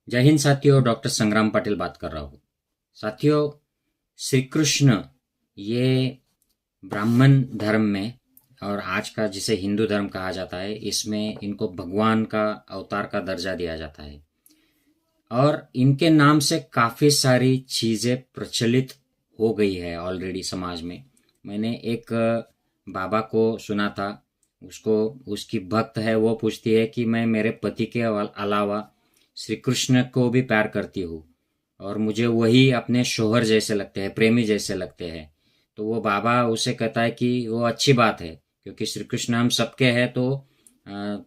जय हिंद साथियों, डॉक्टर संग्राम पाटिल बात कर रहा हूँ। साथियों, श्री कृष्ण ये ब्राह्मण धर्म में और आज का जिसे हिंदू धर्म कहा जाता है, इसमें इनको भगवान का अवतार का दर्जा दिया जाता है और इनके नाम से काफ़ी सारी चीज़ें प्रचलित हो गई है ऑलरेडी समाज में। मैंने एक बाबा को सुना था, उसको उसकी भक्त है, वो पूछती है कि मैं मेरे पति के अलावा श्री कृष्ण को भी प्यार करती हूँ और मुझे वही अपने शोहर जैसे लगते हैं, प्रेमी जैसे लगते हैं। तो वो बाबा उसे कहता है कि वो अच्छी बात है, क्योंकि श्री कृष्ण हम सबके हैं, तो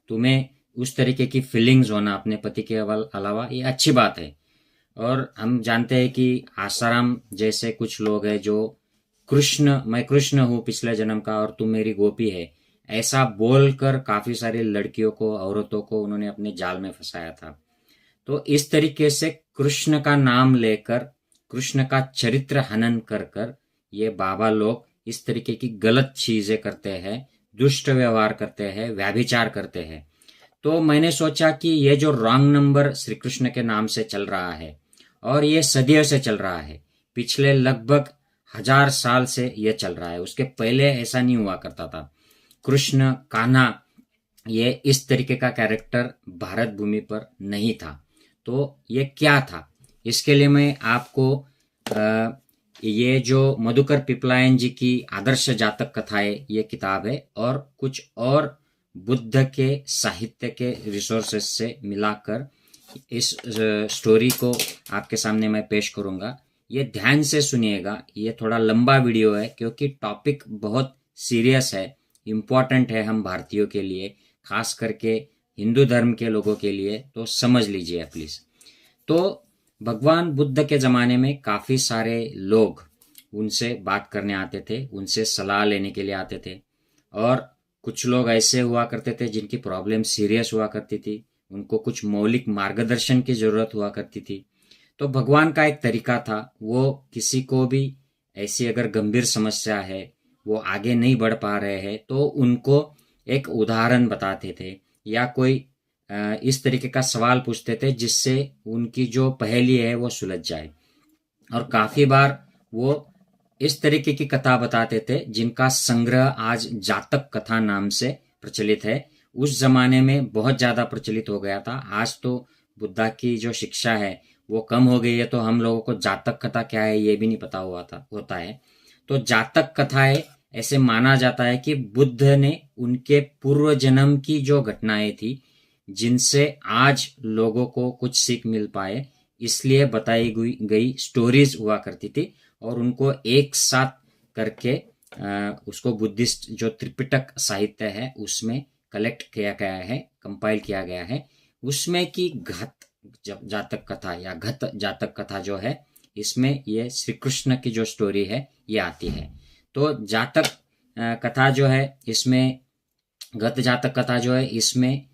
तुम्हें उस तरीके की फीलिंग्स होना अपने पति के अलावा ये अच्छी बात है। और हम जानते हैं कि आसाराम जैसे कुछ लोग हैं जो मैं कृष्ण हूँ पिछले जन्म का और तुम मेरी गोपी है, ऐसा बोलकर काफी सारी लड़कियों को, औरतों को उन्होंने अपने जाल में फंसाया था। तो इस तरीके से कृष्ण का नाम लेकर, कृष्ण का चरित्र हनन कर कर ये बाबा लोग इस तरीके की गलत चीजें करते हैं, दुष्ट व्यवहार करते हैं, व्यभिचार करते हैं। तो मैंने सोचा कि ये जो रॉन्ग नंबर श्री कृष्ण के नाम से चल रहा है और ये सदियों से चल रहा है, पिछले लगभग 1000 साल से ये चल रहा है, उसके पहले ऐसा नहीं हुआ करता था। कृष्ण, कान्हा, ये इस तरीके का कैरेक्टर भारत भूमि पर नहीं था। तो ये क्या था, इसके लिए मैं आपको ये जो मधुकर पिपलायन जी की आदर्श जातक कथाएं ये किताब है और कुछ और बुद्ध के साहित्य के रिसोर्सेस से मिलाकर इस स्टोरी को आपके सामने मैं पेश करूंगा। ये ध्यान से सुनिएगा, ये थोड़ा लंबा वीडियो है क्योंकि टॉपिक बहुत सीरियस है, इम्पोर्टेंट है हम भारतीयों के लिए, खास करके हिंदू धर्म के लोगों के लिए, तो समझ लीजिए प्लीज। तो भगवान बुद्ध के ज़माने में काफ़ी सारे लोग उनसे बात करने आते थे, उनसे सलाह लेने के लिए आते थे। और कुछ लोग ऐसे हुआ करते थे जिनकी प्रॉब्लम सीरियस हुआ करती थी, उनको कुछ मौलिक मार्गदर्शन की ज़रूरत हुआ करती थी। तो भगवान का एक तरीका था, वो किसी को भी ऐसी अगर गंभीर समस्या है, वो आगे नहीं बढ़ पा रहे हैं, तो उनको एक उदाहरण बताते थे या कोई इस तरीके का सवाल पूछते थे जिससे उनकी जो पहेली है वो सुलझ जाए। और काफी बार वो इस तरीके की कथा बताते थे जिनका संग्रह आज जातक कथा नाम से प्रचलित है। उस जमाने में बहुत ज्यादा प्रचलित हो गया था, आज तो बुद्धा की जो शिक्षा है वो कम हो गई है, तो हम लोगों को जातक कथा क्या है ये भी नहीं पता होता है। तो जातक कथाएं ऐसे माना जाता है कि बुद्ध ने उनके पूर्व जन्म की जो घटनाएं थी जिनसे आज लोगों को कुछ सीख मिल पाए, इसलिए बताई गई स्टोरीज हुआ करती थी और उनको एक साथ करके उसको बुद्धिस्ट जो त्रिपिटक साहित्य है उसमें कलेक्ट किया गया है, कंपाइल किया गया है। उसमें की घत जातक कथा या घत जातक कथा जो है, इसमें ये श्री कृष्ण की जो स्टोरी है ये आती है। तो जातक कथा जो है इसमें, घत जातक कथा जो है इसमें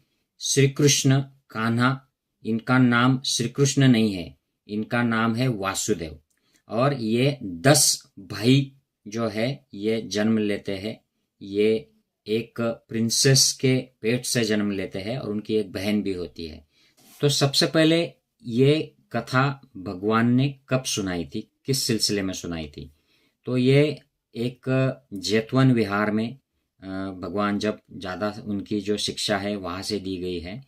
श्री कृष्ण, कान्हा, इनका नाम श्री कृष्ण नहीं है, इनका नाम है वासुदेव। और ये 10 भाई जो है ये जन्म लेते हैं, ये एक प्रिंसेस के पेट से जन्म लेते हैं और उनकी एक बहन भी होती है। तो सबसे पहले ये कथा भगवान ने कब सुनाई थी, किस सिलसिले में सुनाई थी? तो ये एक जेतवन विहार में भगवान जब ज़्यादा उनकी जो शिक्षा है वहाँ से दी गई है।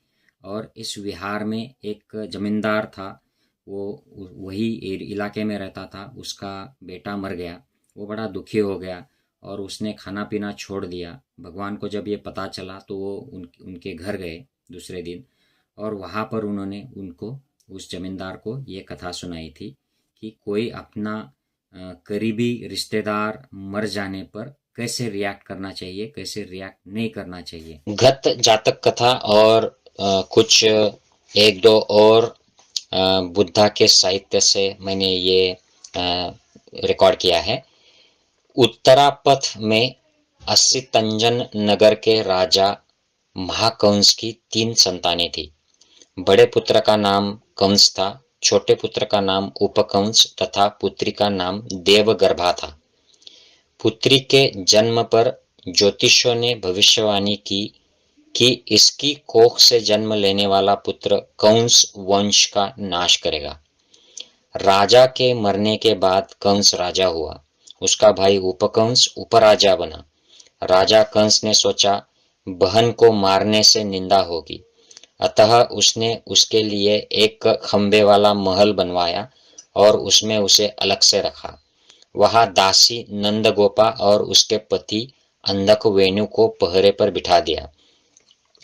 और इस विहार में एक जमींदार था, वो वही इलाके में रहता था, उसका बेटा मर गया, वो बड़ा दुखी हो गया और उसने खाना पीना छोड़ दिया। भगवान को जब ये पता चला तो वो उनके घर गए दूसरे दिन और वहाँ पर उन्होंने उनको, उस जमींदार को ये कथा सुनाई थी कि कोई अपना करीबी रिश्तेदार मर जाने पर कैसे रिएक्ट करना चाहिए, कैसे रिएक्ट नहीं करना चाहिए। घत जातक कथा और कुछ एक दो और बुद्धा के साहित्य से मैंने ये रिकॉर्ड किया है। उत्तरापथ में अस्सी तंजन नगर के राजा महाकंस की 3 संतानें थी। बड़े पुत्र का नाम कंस था, छोटे पुत्र का नाम उपकंस तथा पुत्री का नाम देवगर्भा था। पुत्री के जन्म पर ज्योतिषियों ने भविष्यवाणी की कि इसकी कोख से जन्म लेने वाला पुत्र कंस वंश का नाश करेगा। राजा के मरने के बाद कंस राजा हुआ। उसका भाई उपकंस उपराजा बना। राजा कंस ने सोचा बहन को मारने से निंदा होगी, अतः उसने उसके लिए एक खंबे वाला महल बनवाया और उसमें उसे अलग से रखा। वहां दासी नंदगोपा और उसके पति अंधक वेणु को पहरे पर बिठा दिया।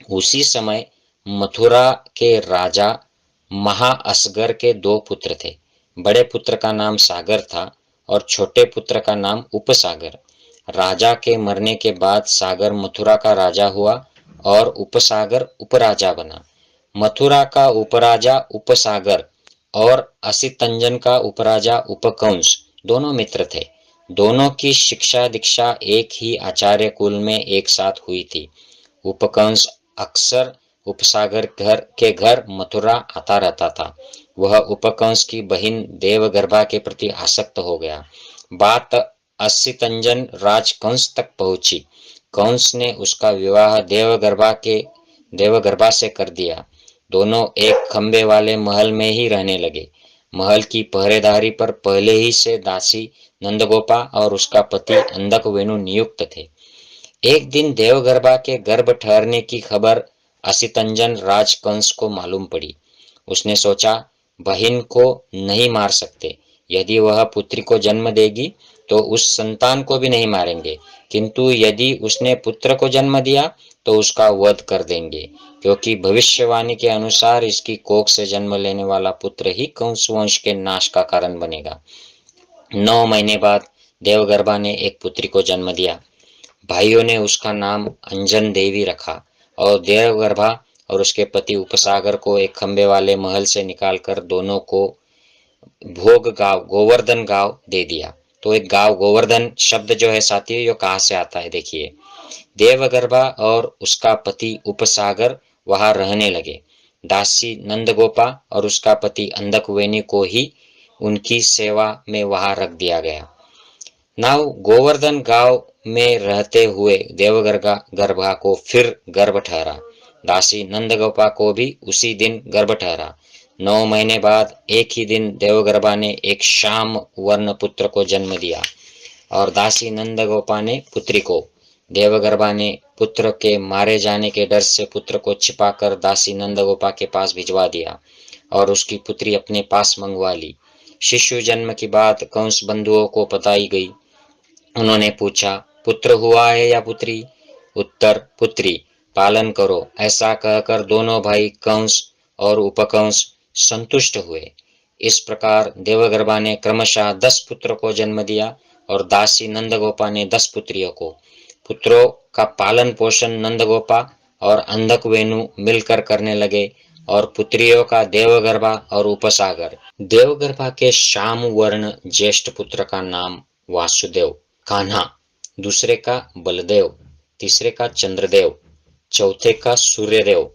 उसी समय मथुरा के राजा महाअसगर के दो पुत्र थे। बड़े पुत्र का नाम सागर था और छोटे पुत्र का नाम उपसागर। राजा के मरने के बाद सागर मथुरा का राजा हुआ और उपसागर उपराजा बना। मथुरा का उपराजा उपसागर और असितंजन का उपराजा उपकंस दोनों मित्र थे। दोनों की शिक्षा दीक्षा एक ही आचार्य कुल में एक साथ हुई थी। उपकंस अक्सर उपसागर के घर मथुरा आता रहता था। वह उपकंस की बहिन देवगर्भा के प्रति आसक्त हो गया। बात असितंजन राज कंस तक पहुंची। कंस ने उसका विवाह देवगर्भा से कर दिया। दोनों एक खंबे वाले महल में ही रहने लगे। महल की पहरेदारी पर पहले ही से दासी नंदगोपा और उसका पति अंधक वेणु नियुक्त थे। एक दिन देवगर्भा के गर्भ ठहरने की खबर असितंजन राज कंस को मालूम पड़ी। उसने सोचा बहिन को नहीं मार सकते, यदि वह पुत्री को जन्म देगी तो उस संतान को भी नहीं मारेंगे, किंतु यदि उसने पुत्र को जन्म दिया तो उसका वध कर देंगे, क्योंकि भविष्यवाणी के अनुसार इसकी कोख से जन्म लेने वाला पुत्र ही कंस वंश के नाश का कारण बनेगा। 9 महीने बाद देवगर्भा ने एक पुत्री को जन्म दिया। भाइयों ने उसका नाम अंजन देवी रखा और देवगर्भा और उसके पति उपसागर को एक खंबे वाले महल से निकालकर दोनों को भोग गांव गोवर्धन गांव दे दिया। तो एक गांव गोवर्धन शब्द जो है साथियों, ये कहाँ से आता है देखिए। देवगर्भा और उसका पति उपसागर वहां रहने लगे। दासी नंदगोपा और उसका पति अंधक वेणी को ही उनकी सेवा में वहां रख दिया गया। नाउ गोवर्धन गांव में रहते हुए देवगर्भा को फिर गर्भ ठहरा। दासी नंदगोपा को भी उसी दिन गर्भ ठहरा। 9 महीने बाद एक ही दिन देवगर्भा ने एक श्याम वर्ण पुत्र को जन्म दिया और दासी नंदगोपा ने पुत्री को। देवगर्भा ने पुत्र के मारे जाने के डर से पुत्र को छिपाकर दासी नंदगोपा के पास भिजवा दिया और उसकी पुत्री अपने पास मंगवा ली। शिशु जन्म की बात कंस बंधुओं को बताई गई। उन्होंने पूछा पुत्र हुआ है या पुत्री? उत्तर पुत्री। पालन करो, ऐसा कहकर दोनों भाई कंस और उपकंस संतुष्ट हुए। इस प्रकार देवगर्भा ने क्रमशः 10 पुत्र को जन्म दिया और दासी नंदगोपा ने 10 पुत्रियों को। पुत्रों का पालन पोषण नंदगोपा और अंधक वेणु मिलकर करने लगे और पुत्रियों का देवगर्भा और उपसागर। देवगर्भा के श्याम वर्ण ज्येष्ठ पुत्र का नाम वासुदेव कान्हा, दूसरे का बलदेव, तीसरे का चंद्रदेव, चौथे का सूर्यदेव,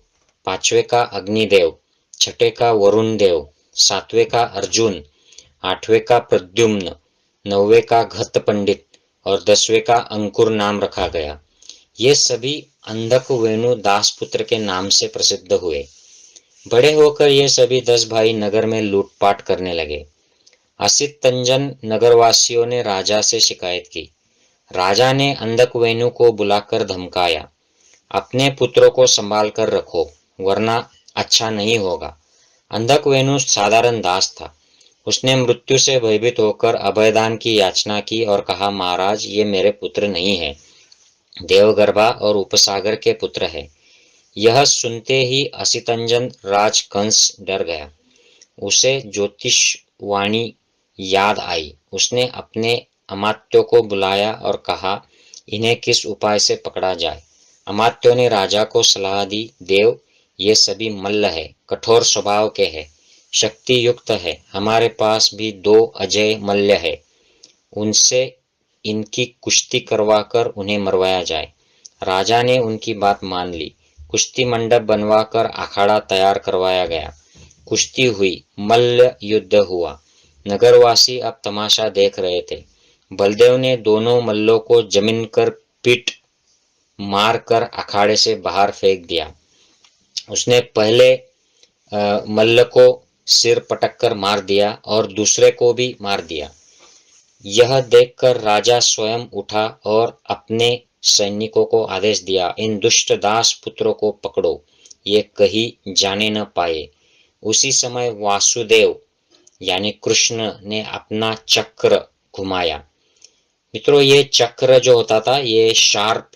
पांचवे का अग्निदेव, छठे का वरुण देव, सातवें का अर्जुन, आठवें का प्रद्युम्न, 9वें का घत पंडित और 10वें का अंकुर नाम रखा गया। ये सभी अंधक वेणु दास पुत्र के नाम से प्रसिद्ध हुए। बड़े होकर ये सभी 10 भाई नगर में लूटपाट करने लगे। असितंजन नगरवासियों ने राजा से शिकायत की। राजा ने अंधक वेणु को बुलाकर धमकाया, अपने पुत्रों को संभाल कर रखो वरना अच्छा नहीं होगा। अंधक वेणु साधारण दास था। उसने मृत्यु से भयभीत होकर अभयदान की याचना की और कहा, महाराज ये मेरे पुत्र नहीं है, देवगर्भा और उपसागर के पुत्र है। यह सुनते ही असितंजन राज कंस डर गया। उसे ज्योतिषवाणी याद आई। उसने अपने अमात्यों को बुलाया और कहा, इन्हें किस उपाय से पकड़ा जाए। अमात्यों ने राजा को सलाह दी, देव ये सभी मल्ल है, कठोर स्वभाव के हैं, शक्ति युक्त है। हमारे पास भी 2 अजय मल्ल है, उनसे इनकी कुश्ती करवाकर उन्हें मरवाया जाए। राजा ने उनकी बात मान ली। कुश्ती मंडप बनवाकर अखाड़ा तैयार करवाया गया। कुश्ती हुई, मल्ल युद्ध हुआ। नगरवासी अब तमाशा देख रहे थे। बलदेव ने दोनों मल्लों को जमीन कर पीट मारकर अखाड़े से बाहर फेंक दिया। उसने पहले मल्ल को सिर पटककर मार दिया और दूसरे को भी मार दिया। यह देखकर राजा स्वयं उठा और अपने सैनिकों को आदेश दिया, इन दुष्ट दास पुत्रों को पकड़ो, ये कहीं जाने न पाए। उसी समय वासुदेव यानी कृष्ण ने अपना चक्र घुमाया। मित्रों, ये चक्र जो होता था ये शार्प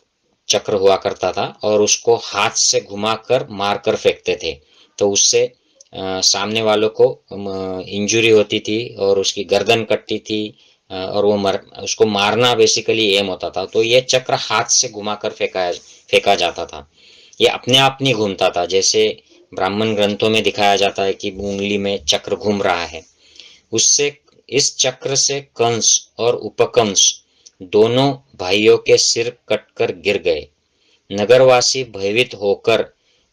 चक्र हुआ करता था और उसको हाथ से घुमाकर मारकर फेंकते थे, तो उससे सामने वालों को इंजुरी होती थी और उसकी गर्दन कटती थी और वो उसको मारना बेसिकली एम होता था। तो ये चक्र हाथ से घुमाकर फेंका जाता था। ये अपने आप नहीं घूमता था, जैसे ब्राह्मण ग्रंथों में दिखाया जाता है कि उंगली में चक्र घूम रहा है। उससे इस चक्र से कंस और उपकंस दोनों भाइयों के सिर कटकर गिर गए। नगरवासी भयभीत होकर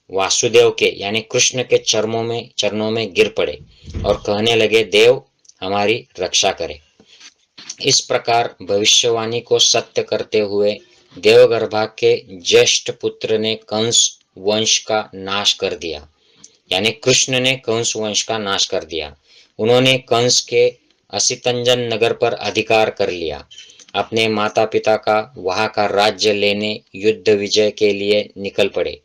वासुदेव के यानी कृष्ण के चरणों में गिर पड़े और कहने लगे, देव हमारी रक्षा करे। इस प्रकार भविष्यवाणी को सत्य करते हुए देवगर्भा के ज्येष्ठ पुत्र ने कंस वंश का नाश कर दिया, यानी कृष्ण ने कंस वंश का नाश कर दिया। उन्होंने कंस के असितंजन नगर पर अधिकार कर लिया। अपने माता पिता का वहां का राज्य लेने युद्ध विजय के लिए निकल पड़े।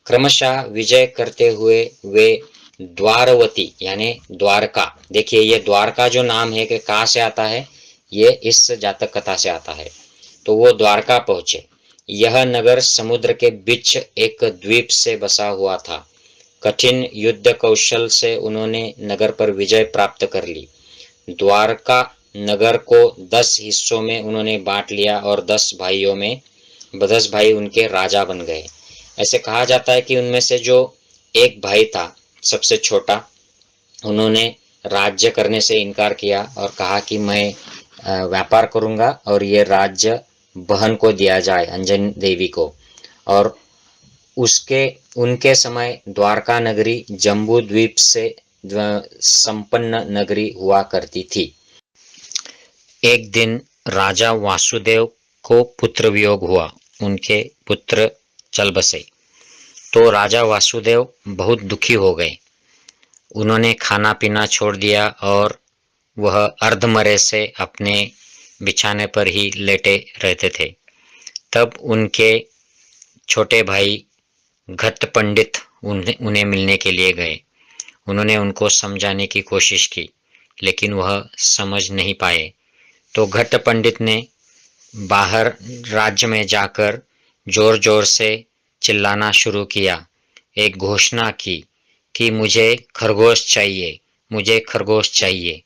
क्रमशः विजय करते हुए वे द्वारवती यानी द्वारका, देखिए ये द्वारका जो नाम है कि कहाँ से आता है, ये इस जातक कथा से आता है। तो वो द्वारका पहुंचे। यह नगर समुद्र के बीच एक द्वीप से बसा हुआ था। कठिन युद्ध कौशल से उन्होंने नगर पर विजय प्राप्त कर ली। द्वारका नगर को 10 हिस्सों में उन्होंने बांट लिया और 10 भाइयों में 10 भाई उनके राजा बन गए। ऐसे कहा जाता है कि उनमें से जो एक भाई था सबसे छोटा, उन्होंने राज्य करने से इनकार किया और कहा कि मैं व्यापार करूंगा और ये राज्य बहन को दिया जाए, अंजनी देवी को। और उनके समय द्वारका नगरी जम्बू द्वीप से संपन्न नगरी हुआ करती थी। एक दिन राजा वासुदेव को पुत्र वियोग हुआ, उनके पुत्र चल बसे। तो राजा वासुदेव बहुत दुखी हो गए। उन्होंने खाना पीना छोड़ दिया और वह अर्धमरे से अपने बिछाने पर ही लेटे रहते थे। तब उनके छोटे भाई घट पंडित उन्हें मिलने के लिए गए। उन्होंने उनको समझाने की कोशिश की, लेकिन वह समझ नहीं पाए। तो घट पंडित ने बाहर राज्य में जाकर जोर जोर से चिल्लाना शुरू किया, एक घोषणा की कि मुझे खरगोश चाहिए, मुझे खरगोश चाहिए।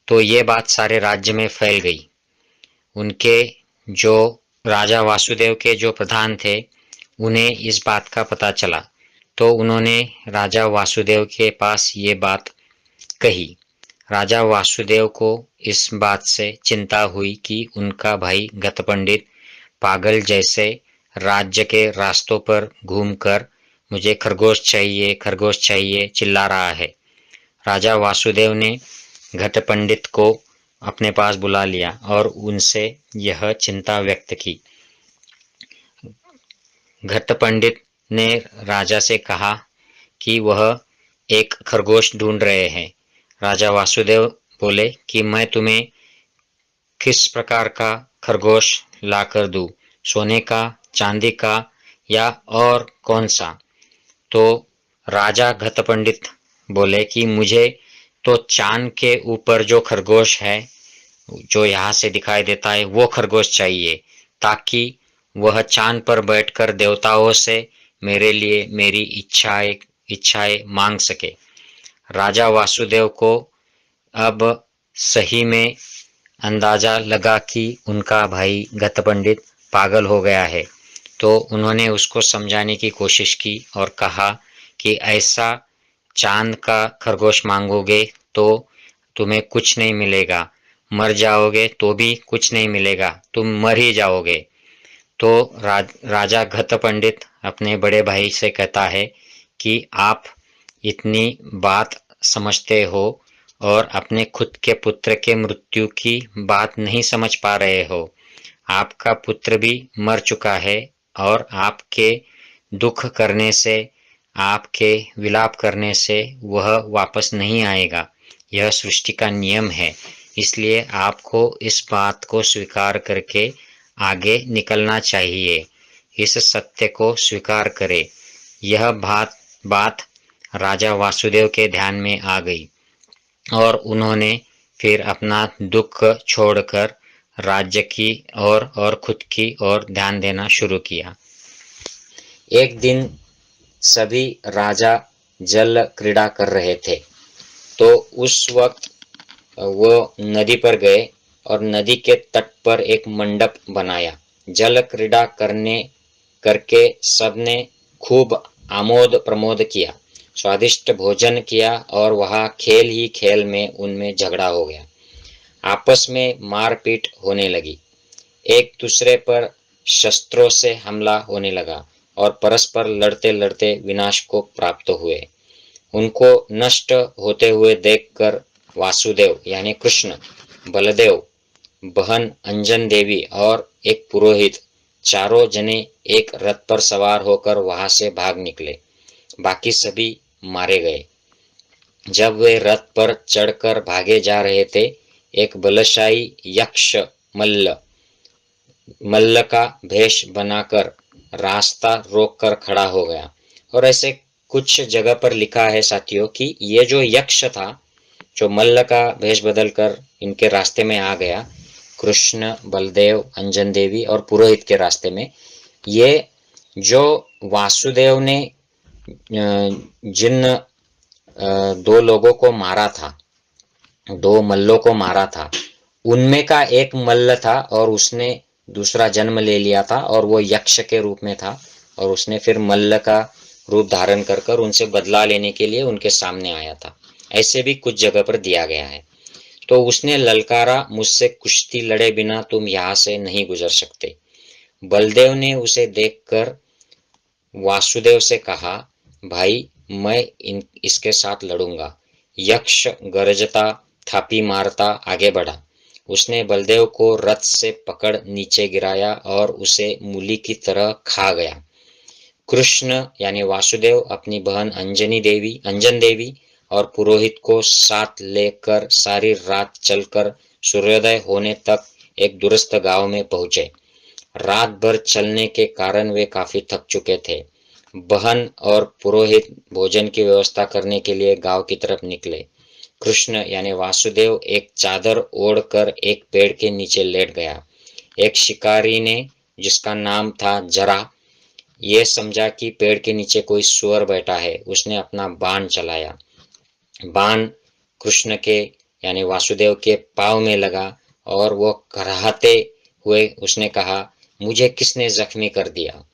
तो ये बात सारे राज्य में फैल गई। उनके जो राजा वासुदेव के जो प्रधान थे, उन्हें इस बात का पता चला, तो उन्होंने राजा वासुदेव के पास ये बात कही। राजा वासुदेव को इस बात से चिंता हुई कि उनका भाई गत पंडित पागल जैसे राज्य के रास्तों पर घूमकर मुझे खरगोश चाहिए, खरगोश चाहिए चिल्ला रहा है। राजा वासुदेव ने घट पंडित को अपने पास बुला लिया और उनसे यह चिंता व्यक्त की। घट पंडित ने राजा से कहा कि वह एक खरगोश ढूंढ रहे हैं। राजा वासुदेव बोले कि मैं तुम्हें किस प्रकार का खरगोश लाकर दूं, सोने का, चांदी का या और कौन सा? तो राजा घट पंडित बोले कि मुझे तो चांद के ऊपर जो खरगोश है, जो यहाँ से दिखाई देता है, वो खरगोश चाहिए, ताकि वह चांद पर बैठकर देवताओं से मेरे लिए मेरी इच्छाएं मांग सके। राजा वासुदेव को अब सही में अंदाजा लगा कि उनका भाई घट पंडित पागल हो गया है। तो उन्होंने उसको समझाने की कोशिश की और कहा कि ऐसा चांद का खरगोश मांगोगे तो तुम्हें कुछ नहीं मिलेगा, मर जाओगे तो भी कुछ नहीं मिलेगा, तुम मर ही जाओगे। तो राजा घट पंडित अपने बड़े भाई से कहता है कि आप इतनी बात समझते हो और अपने खुद के पुत्र के मृत्यु की बात नहीं समझ पा रहे हो। आपका पुत्र भी मर चुका है और आपके दुख करने से, आपके विलाप करने से वह वापस नहीं आएगा। यह सृष्टि का नियम है। इसलिए आपको इस बात को स्वीकार करके आगे निकलना चाहिए। इस सत्य को स्वीकार करें। यह बात राजा वासुदेव के ध्यान में आ गई और उन्होंने फिर अपना दुख छोड़कर राज्य की और खुद की ओर ध्यान देना शुरू किया। एक दिन सभी राजा जल क्रीड़ा कर रहे थे, तो उस वक्त वो नदी पर गए और नदी के तट पर एक मंडप बनाया। जल क्रीड़ा करके सबने खूब आमोद प्रमोद किया, स्वादिष्ट भोजन किया और वहाँ खेल ही खेल में उनमें झगड़ा हो गया। आपस में मारपीट होने लगी, एक दूसरे पर शस्त्रों से हमला होने लगा और परस्पर लड़ते लड़ते विनाश को प्राप्त हुए। उनको नष्ट होते हुए देखकर वासुदेव यानी कृष्ण, बलदेव, बहन अंजन देवी और एक पुरोहित, चारों जने एक रथ पर सवार होकर वहां से भाग निकले। बाकी सभी मारे गए। जब वे रथ पर चढ़कर भागे जा रहे थे, एक बलशाही यक्ष मल्ल का भेष बनाकर रास्ता रोककर खड़ा हो गया। और ऐसे कुछ जगह पर लिखा है साथियों कि ये जो यक्ष था, जो मल्ल का भेष बदलकर इनके रास्ते में आ गया, कृष्ण, बलदेव, अंजन देवी और पुरोहित के रास्ते में, ये जो वासुदेव ने जिन दो लोगों को मारा था, दो मल्लों को मारा था, उनमें का एक मल्ल था और उसने दूसरा जन्म ले लिया था और वो यक्ष के रूप में था और उसने फिर मल्ल का रूप धारण कर उनसे बदला लेने के लिए उनके सामने आया था। ऐसे भी कुछ जगह पर दिया गया है। तो उसने ललकारा, मुझसे कुश्ती लड़े बिना तुम यहाँ से नहीं गुजर सकते। बलदेव ने उसे देखकर वासुदेव से कहा, भाई मैं इसके साथ लड़ूंगा। यक्ष गरजता, थापी मारता आगे बढ़ा। उसने बलदेव को रथ से पकड़ नीचे गिराया और उसे मूली की तरह खा गया। कृष्ण यानी वासुदेव अपनी बहन अंजन देवी और पुरोहित को साथ लेकर सारी रात चलकर सूर्योदय होने तक एक दूरस्थ गांव में पहुंचे। रात भर चलने के कारण वे काफी थक चुके थे। बहन और पुरोहित भोजन की व्यवस्था करने के लिए गांव की तरफ निकले। कृष्ण यानी वासुदेव एक चादर ओढ़कर एक पेड़ के नीचे लेट गया। एक शिकारी ने, जिसका नाम था जरा, ये समझा कि पेड़ के नीचे कोई सुअर बैठा है। उसने अपना बाण चलाया। बाण कृष्ण के यानी वासुदेव के पांव में लगा और वो कराहते हुए उसने कहा, मुझे किसने जख्मी कर दिया।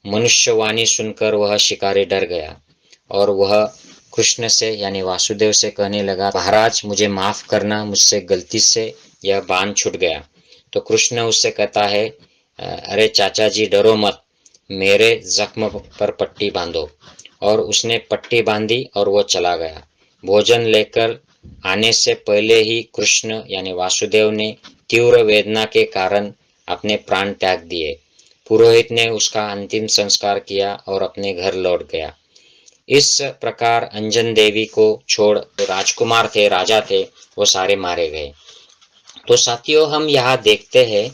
मनुष्यवाणी सुनकर वह शिकारी डर गया और वह कृष्ण से यानी वासुदेव से कहने लगा, महाराज मुझे माफ करना, मुझसे गलती से यह बाण छूट गया। तो कृष्ण उससे कहता है, अरे चाचा जी डरो मत, मेरे जख्म पर पट्टी बांधो। और उसने पट्टी बांधी और वो चला गया। भोजन लेकर आने से पहले ही कृष्ण यानी वासुदेव ने तीव्र वेदना के कारण अपने प्राण त्याग दिए। पुरोहित ने उसका अंतिम संस्कार किया और अपने घर लौट गया। इस प्रकार अंजन देवी को छोड़ राजकुमार थे, राजा थे, वो सारे मारे गए। तो साथियों, हम यहाँ देखते हैं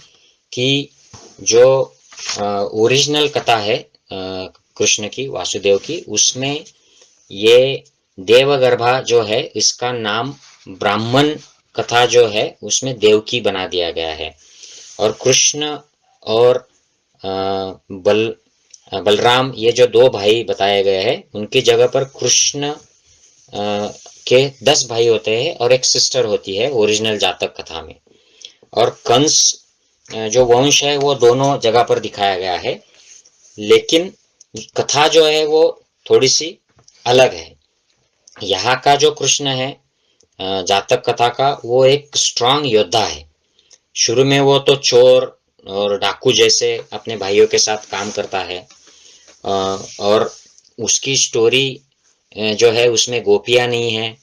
कि जो ओरिजिनल कथा है कृष्ण की, वासुदेव की, उसमें ये देवगर्भा जो है, इसका नाम ब्राह्मण कथा जो है उसमें देवकी बना दिया गया है। और कृष्ण और बलराम, ये जो दो भाई बताए गए हैं, उनकी जगह पर कृष्ण के 10 भाई होते हैं और एक सिस्टर होती है ओरिजिनल जातक कथा में। और कंस जो वंश है वो दोनों जगह पर दिखाया गया है, लेकिन कथा जो है वो थोड़ी सी अलग है। यहाँ का जो कृष्ण है जातक कथा का, वो एक स्ट्रांग योद्धा है। शुरू में वो तो चोर और डाकू जैसे अपने भाइयों के साथ काम करता है और उसकी स्टोरी जो है उसमें गोपियां नहीं है,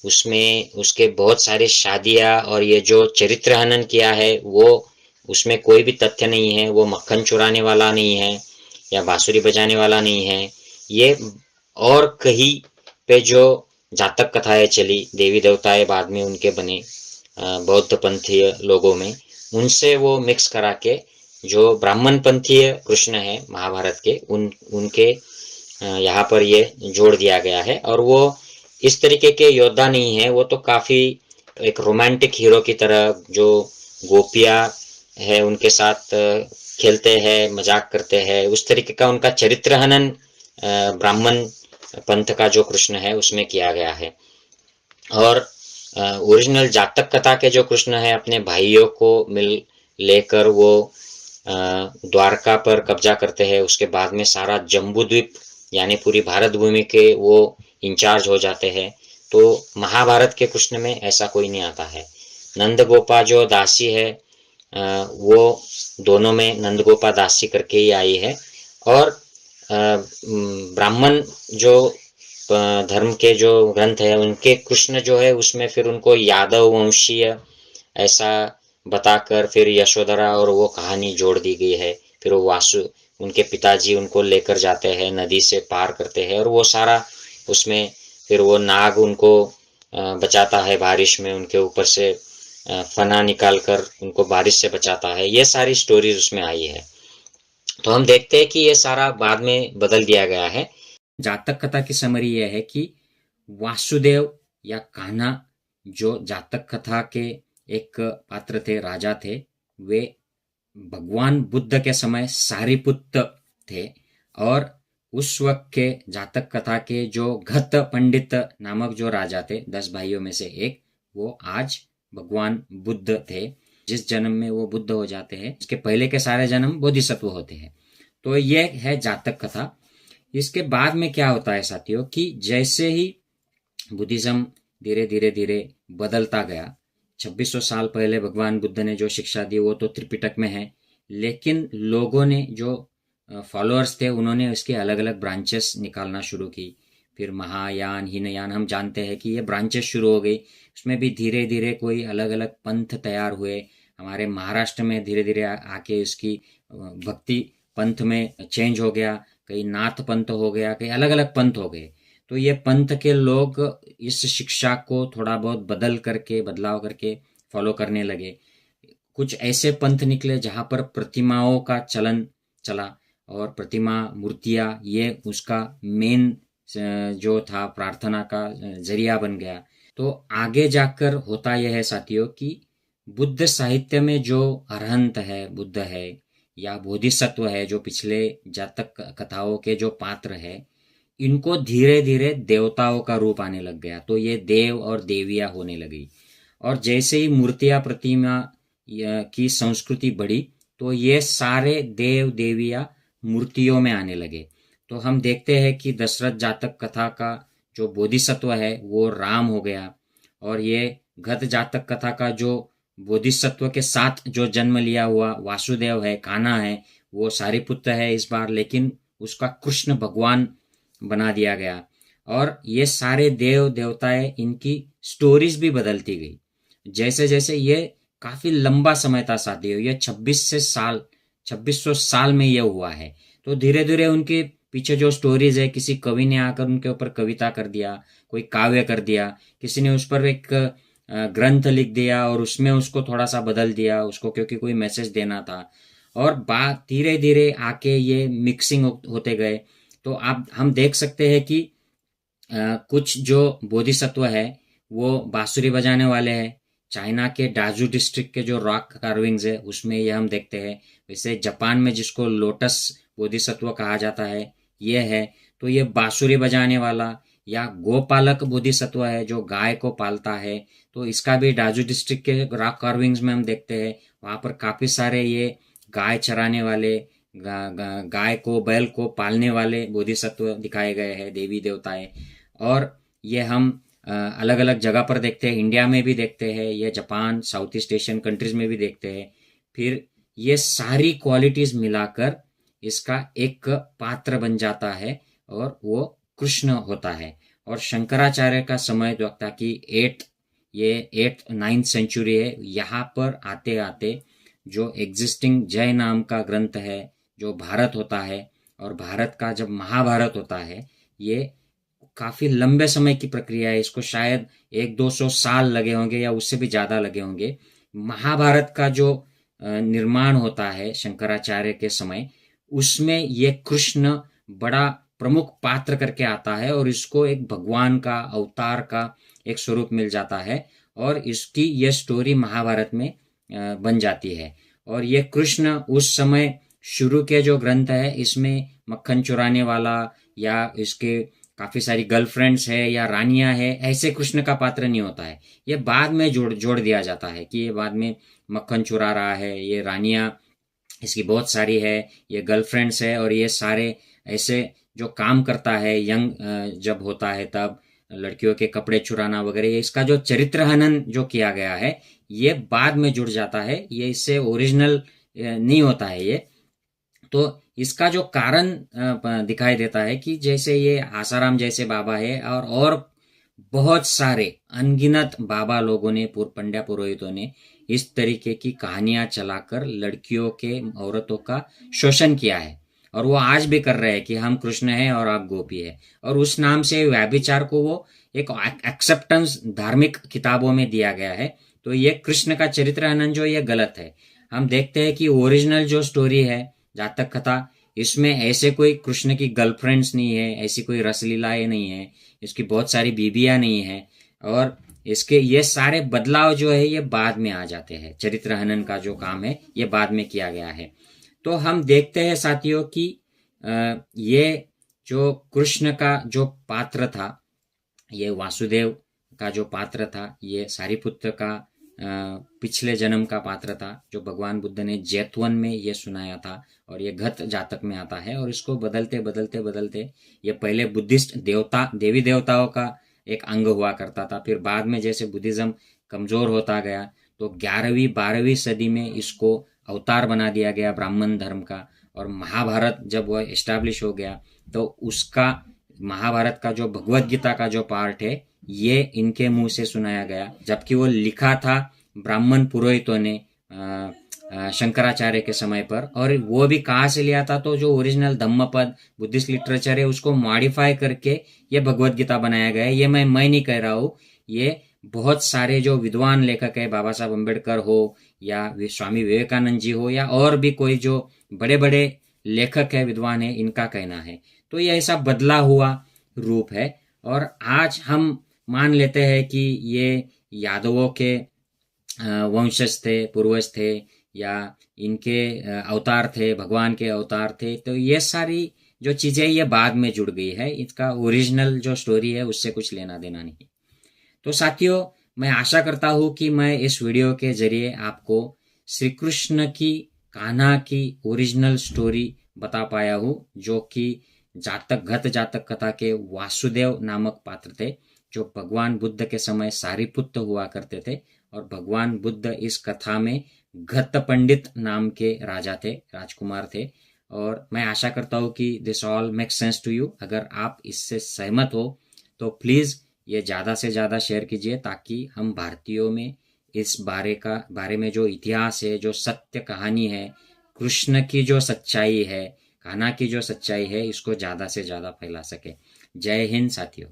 उसमें उसके बहुत सारी शादियां और ये जो चरित्र हनन किया है वो उसमें कोई भी तथ्य नहीं है, वो मक्खन चुराने वाला नहीं है या बांसुरी बजाने वाला नहीं है। ये और कहीं पे जो जातक कथाएं चली, देवी देवताएं बाद में उनके बने बौद्ध पंथीय लोगों में, उनसे वो मिक्स करा के जो ब्राह्मण पंथीय कृष्ण है महाभारत के, उनके यहाँ पर ये जोड़ दिया गया है। और वो इस तरीके के योद्धा नहीं है, वो तो काफी एक रोमांटिक हीरो की तरह, जो गोपियां है उनके साथ खेलते हैं, मजाक करते हैं, उस तरीके का उनका चरित्र हनन ब्राह्मण पंथ का जो कृष्ण है उसमें किया गया है। और ओरिजिनल जातक कथा के जो कृष्ण है अपने भाइयों को मिल लेकर वो द्वारका पर कब्जा करते हैं, उसके बाद में सारा जम्बू द्वीप यानी पूरी भारत भूमि के वो इंचार्ज हो जाते हैं। तो महाभारत के कृष्ण में ऐसा कोई नहीं आता है। नंद गोपा जो दासी है वो दोनों में नंद गोपा दासी करके ही आई है। और ब्राह्मण जो धर्म के जो ग्रंथ है उनके कृष्ण जो है उसमें फिर उनको यादव वंशीय ऐसा बताकर फिर यशोधरा और वो कहानी जोड़ दी गई है। फिर वो वासु उनके पिताजी उनको लेकर जाते हैं, नदी से पार करते हैं, और वो सारा उसमें फिर वो नाग उनको बचाता है बारिश में, उनके ऊपर से फना निकाल कर उनको बारिश से बचाता है। ये सारी स्टोरीज उसमें आई है। तो हम देखते हैं कि ये सारा बाद में बदल दिया गया है। जातक कथा की समरी यह है कि वासुदेव या कान्हा जो जातक कथा के एक पात्र थे, राजा थे, वे भगवान बुद्ध के समय सारिपुत्र थे। और उस वक्त के जातक कथा के जो घत पंडित नामक जो राजा थे, 10 भाइयों में से एक, वो आज भगवान बुद्ध थे। जिस जन्म में वो बुद्ध हो जाते हैं उसके पहले के सारे जन्म बोधिसत्व होते हैं। तो ये है जातक कथा। इसके बाद में क्या होता है साथियों कि जैसे ही बुद्धिज्म धीरे धीरे धीरे बदलता गया, 2600 साल पहले भगवान बुद्ध ने जो शिक्षा दी वो तो त्रिपिटक में है, लेकिन लोगों ने जो फॉलोअर्स थे उन्होंने इसके अलग अलग ब्रांचेस निकालना शुरू की। फिर महायान, हीनयान, हम जानते हैं कि ये ब्रांचेस शुरू हो गई। उसमें भी धीरे धीरे कोई अलग अलग पंथ तैयार हुए। हमारे महाराष्ट्र में धीरे धीरे आके इसकी भक्ति पंथ में चेंज हो गया, कहीं नाथ पंथ हो गया, कहीं अलग अलग पंथ हो गए। तो ये पंथ के लोग इस शिक्षा को थोड़ा बहुत बदलाव करके फॉलो करने लगे। कुछ ऐसे पंथ निकले जहाँ पर प्रतिमाओं का चलन चला, और प्रतिमा मूर्तियाँ ये उसका मेन जो था प्रार्थना का जरिया बन गया। तो आगे जाकर होता यह है साथियों कि बुद्ध साहित्य में जो अरहंत है, बुद्ध है या बोधिसत्व है, जो पिछले जातक कथाओं के जो पात्र है, इनको धीरे धीरे देवताओं का रूप आने लग गया। तो ये देव और देवियां होने लगी। और जैसे ही मूर्तियां प्रतिमा की संस्कृति बढ़ी तो ये सारे देव देवियां मूर्तियों में आने लगे। तो हम देखते हैं कि दशरथ जातक कथा का जो बोधिसत्व है वो राम हो गया, और ये घत जातक कथा का जो बोधिसत्व के साथ जो जन्म लिया हुआ वासुदेव है, कान्हा है, वो सारिपुत्र है इस बार, लेकिन उसका कृष्ण भगवान बना दिया गया। और ये सारे देव देवताएं, इनकी स्टोरीज भी बदलती गई। जैसे जैसे ये काफी लंबा समय था साथियों, ये 2600 साल में ये हुआ है। तो धीरे धीरे उनके पीछे जो स्टोरीज है, किसी कवि ने आकर उनके ऊपर कविता कर दिया, कोई काव्य कर दिया, किसी ने उस पर एक ग्रंथ लिख दिया और उसमें उसको थोड़ा सा बदल दिया उसको, क्योंकि कोई मैसेज देना था। और बात धीरे धीरे आके ये मिक्सिंग होते गए। तो आप हम देख सकते हैं कि कुछ जो बोधिसत्व है वो बांसुरी बजाने वाले हैं। चाइना के डाजू डिस्ट्रिक्ट के जो रॉक कार्विंग्स है उसमें ये हम देखते हैं। वैसे जापान में जिसको लोटस बोधिसत्व कहा जाता है ये है, तो ये बांसुरी बजाने वाला। या गोपालक बोधिसत्व है जो गाय को पालता है, तो इसका भी डाजू डिस्ट्रिक्ट के रॉक कार्विंग्स में हम देखते हैं। वहाँ पर काफी सारे ये गाय चराने वाले, गाय को, बैल को पालने वाले बोधिसत्व दिखाए गए हैं, देवी देवताएं। और ये हम अलग अलग जगह पर देखते हैं, इंडिया में भी देखते हैं, ये Japan, south east Asian countries में भी देखते हैं। फिर ये सारी क्वालिटीज मिलाकर इसका एक पात्र बन जाता है और वो कृष्ण होता है। और शंकराचार्य का समय जो था कि 8th 9th सेंचुरी है, यहाँ पर आते आते जो एग्जिस्टिंग जय नाम का ग्रंथ है, जो भारत होता है, और भारत का जब महाभारत होता है, ये काफ़ी लंबे समय की प्रक्रिया है। इसको शायद 100-200 साल लगे होंगे या उससे भी ज़्यादा लगे होंगे। महाभारत का जो निर्माण होता है शंकराचार्य के समय, उसमें ये कृष्ण बड़ा प्रमुख पात्र करके आता है और इसको एक भगवान का अवतार का एक स्वरूप मिल जाता है और इसकी ये स्टोरी महाभारत में बन जाती है। और ये कृष्ण उस समय शुरू के जो ग्रंथ है, इसमें मक्खन चुराने वाला या इसके काफ़ी सारी गर्लफ्रेंड्स है या रानियां है, ऐसे कृष्ण का पात्र नहीं होता है। ये बाद में जोड़ दिया जाता है कि ये बाद में मक्खन चुरा रहा है, ये रानियां इसकी बहुत सारी है, ये गर्लफ्रेंड्स है, और ये सारे ऐसे जो काम करता है यंग जब होता है तब लड़कियों के कपड़े चुराना वगैरह, इसका जो चरित्र हनन जो किया गया है ये बाद में जुड़ जाता है, ये इससे ओरिजिनल नहीं होता है ये। तो इसका जो कारण दिखाई देता है कि जैसे ये आसाराम जैसे बाबा है और बहुत सारे अनगिनत बाबा लोगों ने, पंड्या पुरोहितों ने इस तरीके की कहानियां चलाकर लड़कियों के, औरतों का शोषण किया है। और वो आज भी कर रहे हैं कि हम कृष्ण हैं और आप गोपी है, और उस नाम से व्याभिचार को वो एक एक्सेप्टेंस धार्मिक किताबों में दिया गया है। तो ये कृष्ण का चरित्र हनन जो ये गलत है। हम देखते हैं कि ओरिजिनल जो स्टोरी है जातक कथा, इसमें ऐसे कोई कृष्ण की गर्लफ्रेंड्स नहीं है, ऐसी कोई रसलीलाएं नहीं है, इसकी बहुत सारी बीबियां नहीं है, और इसके ये सारे बदलाव जो है ये बाद में आ जाते हैं। चरित्र हनन का जो काम है ये बाद में किया गया है। तो हम देखते हैं साथियों कि ये जो कृष्ण का जो पात्र था, ये वासुदेव का जो पात्र था, ये सारिपुत्र का पिछले जन्म का पात्र था, जो भगवान बुद्ध ने जैतवन में ये सुनाया था, और ये घत जातक में आता है। और इसको बदलते बदलते बदलते ये पहले बुद्धिस्ट देवी देवताओं का एक अंग हुआ करता था, फिर बाद में जैसे बुद्धिज्म कमजोर होता गया तो 11वीं 12वीं सदी में इसको अवतार बना दिया गया ब्राह्मण धर्म का। और महाभारत जब वह एस्टैब्लिश हो गया तो उसका, महाभारत का जो भगवत गीता का जो पार्ट है ये इनके मुंह से सुनाया गया, जबकि वो लिखा था ब्राह्मण पुरोहितों ने शंकराचार्य के समय पर। और वो भी कहाँ से लिया था, तो जो ओरिजिनल धम्मपद बुद्धिस्ट लिटरेचर है उसको मॉडिफाई करके ये भगवत गीता बनाया गया है। ये मैं नहीं कह रहा हूँ, ये बहुत सारे जो विद्वान लेखक है, बाबा साहब अम्बेडकर हो या स्वामी विवेकानंद जी हो या और भी कोई जो बड़े बड़े लेखक है, विद्वान है, इनका कहना है। तो ये ऐसा बदला हुआ रूप है। और आज हम मान लेते हैं कि ये यादवों के वंशज थे, पूर्वज थे, या इनके अवतार थे, भगवान के अवतार थे। तो ये सारी जो चीजें ये बाद में जुड़ गई है, इसका ओरिजिनल जो स्टोरी है उससे कुछ लेना देना नहीं। तो साथियों, मैं आशा करता हूँ कि मैं इस वीडियो के जरिए आपको श्री कृष्ण की, कान्हा की ओरिजिनल स्टोरी बता पाया हूँ, जो कि घत जातक कथा के वासुदेव नामक पात्र थे, जो भगवान बुद्ध के समय सारिपुत्र हुआ करते थे। और भगवान बुद्ध इस कथा में घत पंडित नाम के राजा थे, राजकुमार थे। और मैं आशा करता हूँ कि this all make sense to you. अगर आप इससे सहमत हो तो प्लीज़ ये ज़्यादा से ज़्यादा शेयर कीजिए, ताकि हम भारतीयों में इस बारे में जो इतिहास है, जो सत्य कहानी है, कृष्ण की जो सच्चाई है, कान्हा की जो सच्चाई है, इसको ज़्यादा से ज़्यादा फैला सके। जय हिंद साथियों।